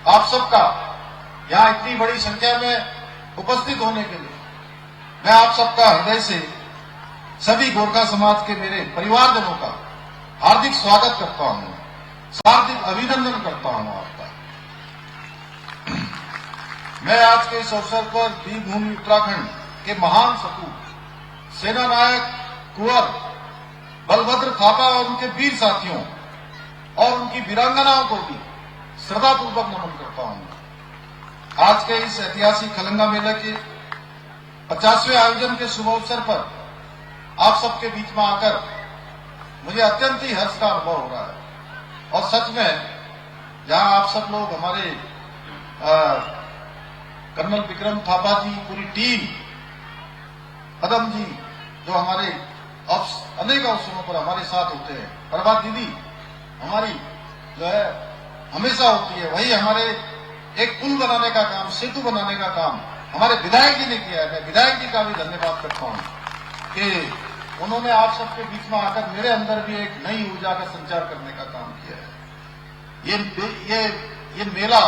आप सबका यहाँ इतनी बड़ी संख्या में उपस्थित होने के लिए मैं आप सबका हृदय से सभी गोरखा समाज के मेरे परिवारजनों का हार्दिक स्वागत करता हूँ, हार्दिक अभिनंदन करता हूँ आपका। मैं आज के इस अवसर पर वीरभूमि उत्तराखंड के महान सपूत सेना नायक कुंवर बलभद्र थापा और उनके वीर साथियों और उनकी वीरांगनाओं को भी श्रद्धापूर्वक नमन करता हूं। आज के इस ऐतिहासिक खलंगा मेले के 50वें आयोजन के शुभ अवसर पर आप सबके बीच में आकर मुझे अत्यंत ही हर्ष का अनुभव हो रहा है। और सच में जहां आप सब लोग हमारे कर्नल विक्रम थापा जी, पूरी टीम, पदम जी जो हमारे अनेक अवसरों पर हमारे साथ होते हैं, प्रभात दीदी हमारी जो है हमेशा होती है, वही हमारे एक पुल बनाने का काम, सेतु बनाने का काम हमारे विधायक जी ने किया है। मैं विधायक जी का भी धन्यवाद करता हूं कि उन्होंने आप सबके बीच में आकर मेरे अंदर भी एक नई ऊर्जा का संचार करने का काम किया है। ये मेला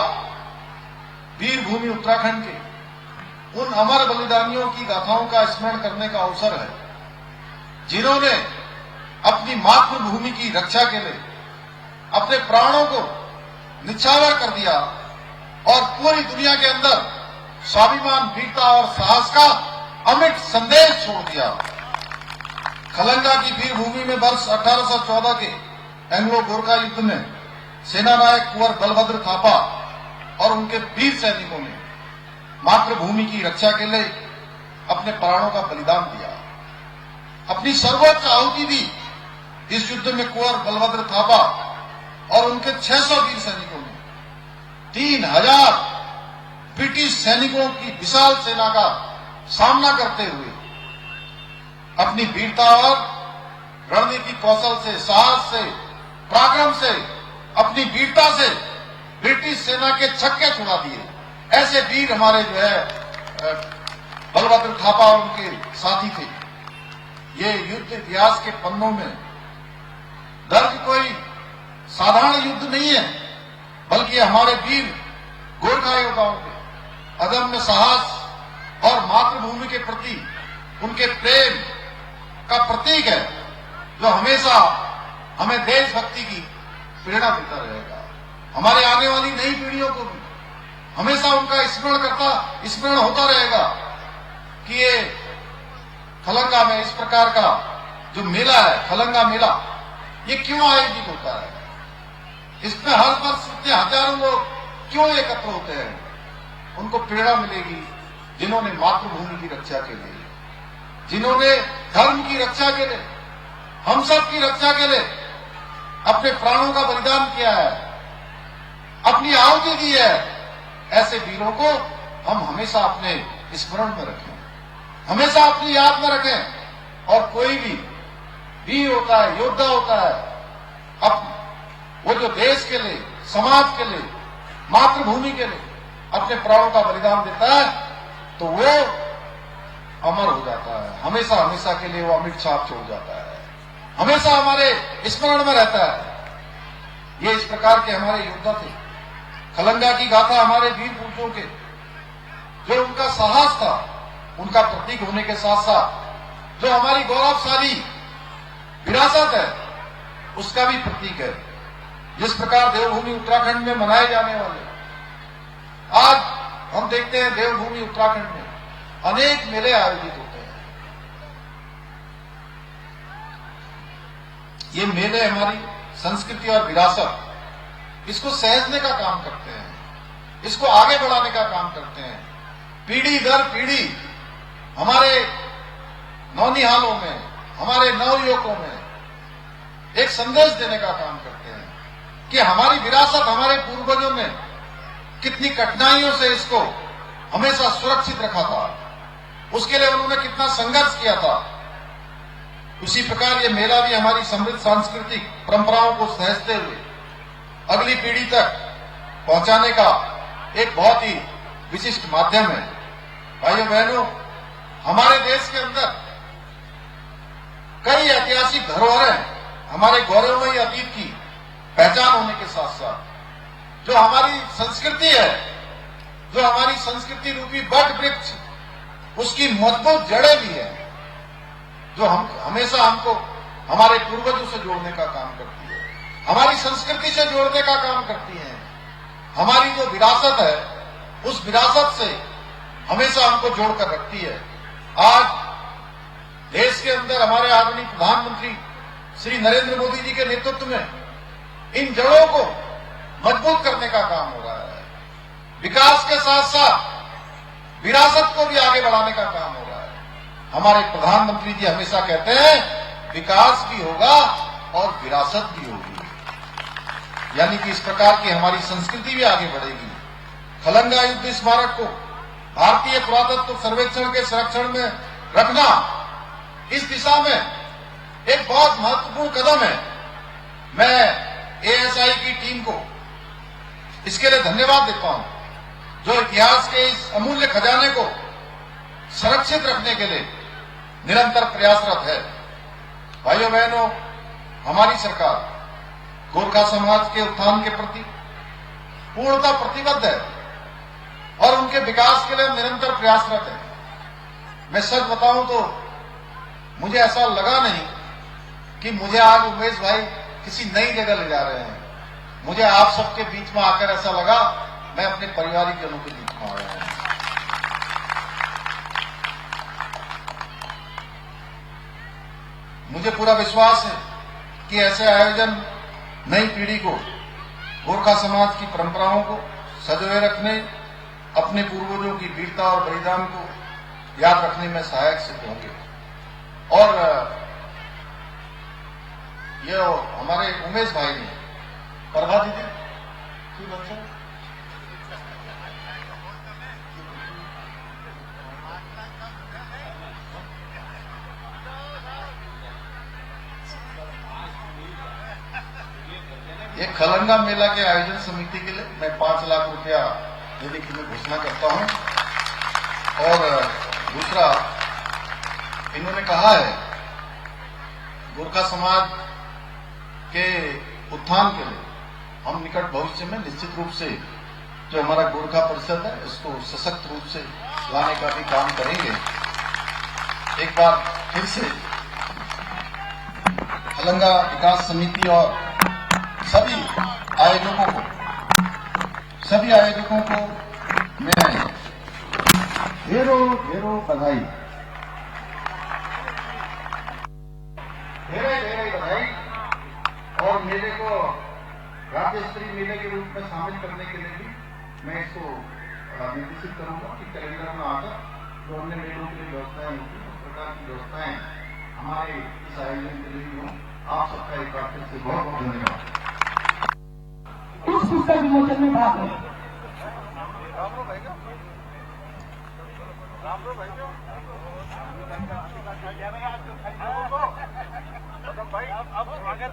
वीरभूमि उत्तराखंड के उन अमर बलिदानियों की गाथाओं का स्मरण करने का अवसर है, जिन्होंने अपनी मातृभूमि की रक्षा के लिए अपने प्राणों को निछावर कर दिया और पूरी दुनिया के अंदर स्वाभिमान, वीरता और साहस का अमिट संदेश छोड़ दिया। खलंगा की वीरभूमि में वर्ष 1814 के एंग्लो गोरखा युद्ध में सेना नायक कुंवर बलभद्र थापा और उनके वीर सैनिकों ने मातृभूमि की रक्षा के लिए अपने प्राणों का बलिदान दिया, अपनी सर्वोच्च आहुति दी। इस युद्ध में कुंवर बलभद्र थापा और उनके 600 वीर सैनिकों ने 3000 ब्रिटिश सैनिकों की विशाल सेना का सामना करते हुए अपनी वीरता और रणनीतिक कौशल से, साहस से, पराक्रम से, अपनी वीरता से ब्रिटिश सेना के छक्के छुड़ा दिए। ऐसे वीर हमारे जो है बलभद्र थापा और उनके साथी थे। ये युद्ध इतिहास के पन्नों में दर्ज कोई साधारण युद्ध नहीं है, बल्कि हमारे वीर गोरखा योद्धाओं के अदम्य साहस और मातृभूमि के प्रति उनके प्रेम का प्रतीक है, जो हमेशा हमें देशभक्ति की प्रेरणा देता रहेगा। हमारे आने वाली नई पीढ़ियों को भी हमेशा उनका स्मरण होता रहेगा कि ये खलंगा में इस प्रकार का जो मेला है, खलंगा मेला, ये क्यों आयोजित होता है, इसमें हर वर्ष इतने हजारों लोग क्यों एकत्र होते हैं। उनको प्रेरणा मिलेगी जिन्होंने मातृभूमि की रक्षा के लिए, जिन्होंने धर्म की रक्षा के लिए, हम सब की रक्षा के लिए अपने प्राणों का बलिदान किया है, अपनी आहुति दी है। ऐसे वीरों को हम हमेशा अपने स्मरण में रखें, हमेशा अपनी याद में रखें। और कोई भी वीर होता है, योद्धा होता है, अब वो जो देश के लिए, समाज के लिए, मातृभूमि के लिए अपने प्राणों का बलिदान देता है, तो वो अमर हो जाता है, हमेशा हमेशा के लिए वो अमिट छाप छोड़ जाता है, हमेशा हमारे स्मरण में रहता है। ये इस प्रकार के हमारे योद्धा थे। खलंगा की गाथा हमारे वीर पुरुषों के, जो उनका साहस था, उनका प्रतीक होने के साथ साथ जो हमारी गौरवशाली विरासत है, उसका भी प्रतीक है। जिस प्रकार देवभूमि उत्तराखंड में मनाए जाने वाले, आज हम देखते हैं देवभूमि उत्तराखंड में अनेक मेले आयोजित होते हैं। ये मेले हमारी संस्कृति और विरासत, इसको सहेजने का काम करते हैं, इसको आगे बढ़ाने का काम करते हैं। पीढ़ी दर पीढ़ी हमारे नौनिहालों में, हमारे नवयुवकों में एक संदेश देने का काम करते हैं कि हमारी विरासत, हमारे पूर्वजों ने कितनी कठिनाइयों से इसको हमेशा सुरक्षित रखा था, उसके लिए उन्होंने कितना संघर्ष किया था। उसी प्रकार ये मेला भी हमारी समृद्ध सांस्कृतिक परंपराओं को सहेजते हुए अगली पीढ़ी तक पहुंचाने का एक बहुत ही विशिष्ट माध्यम है। भाइयों बहनों, हमारे देश के अंदर कई ऐतिहासिक धरोहरें हमारे गौरवमयी अतीत की पहचान होने के साथ साथ जो हमारी संस्कृति है, जो हमारी संस्कृति रूपी वट वृक्ष, उसकी मजबूत जड़ें भी है, जो हम हमेशा हमको हमारे पूर्वजों से जोड़ने का काम करती है, हमारी संस्कृति से जोड़ने का काम करती है। हमारी जो विरासत है, उस विरासत से हमेशा हमको जोड़कर रखती है। आज देश के अंदर हमारे आदरणीय प्रधानमंत्री श्री नरेंद्र मोदी जी के नेतृत्व में इन जड़ों को मजबूत करने का काम हो रहा है। विकास के साथ साथ विरासत को भी आगे बढ़ाने का काम हो रहा है। हमारे प्रधानमंत्री जी हमेशा कहते हैं विकास भी होगा और विरासत भी होगी, यानी कि इस प्रकार की हमारी संस्कृति भी आगे बढ़ेगी। खलंगा युद्ध स्मारक को भारतीय पुरातत्व सर्वेक्षण के संरक्षण में रखना इस दिशा में एक बहुत महत्वपूर्ण कदम है। मैं एएसआई की टीम को इसके लिए धन्यवाद देता हूं, जो इतिहास के इस अमूल्य खजाने को सुरक्षित रखने के लिए निरंतर प्रयासरत है। भाइयों बहनों, हमारी सरकार गोरखा समाज के उत्थान के प्रति पूर्णतः प्रतिबद्ध है और उनके विकास के लिए निरंतर प्रयासरत है। मैं सच बताऊं तो मुझे ऐसा लगा नहीं कि मुझे आज उमेश भाई किसी नई जगह ले जा रहे हैं। मुझे आप सबके बीच में आकर ऐसा लगा मैं अपने पारिवारिक जनों के बीच में आ रहा हूं। मुझे पूरा विश्वास है कि ऐसे आयोजन नई पीढ़ी को गोरखा समाज की परंपराओं को सजोए रखने, अपने पूर्वजों की वीरता और बलिदान को याद रखने में सहायक सिद्ध होंगे। और ये हमारे उमेश भाई ने, प्रभा दीदी की बच्चा ये खलंगा मेला के आयोजन समिति के लिए मैं 5 लाख रुपया देने की मैं घोषणा करता हूं। और दूसरा, इन्होंने कहा है गोरखा समाज के उत्थान के लिए हम निकट भविष्य में निश्चित रूप से जो हमारा गोरखा परिषद है इसको सशक्त रूप से लाने का भी काम करेंगे। एक बार फिर से खलंगा विकास समिति और सभी आयोजकों को मैं ढेरों बधाई, ढेरे बधाई। और मेले को राज्य स्तरीय मेले के रूप में शामिल करने के लिए भी मैं इसको निर्देशित करूंगा कि कैलेंडर में आकर जो अन्य मेलों के लिए व्यवस्थाएं होती हैं, उस प्रकार की व्यवस्थाएं हमारे इस आयोजन के लिए भी हों। आप सबका एक बार फिर से बहुत बहुत धन्यवाद। इस पुस्तक विमोचन में भाग लें। भाई अब स्वागत